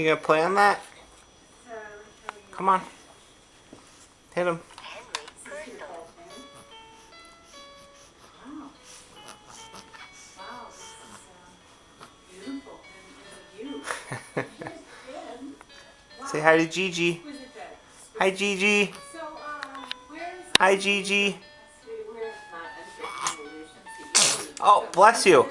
You gonna play on that? Come on. Hit him. Say hi to Gigi. Hi, Gigi. Hi, Gigi. Oh, bless you.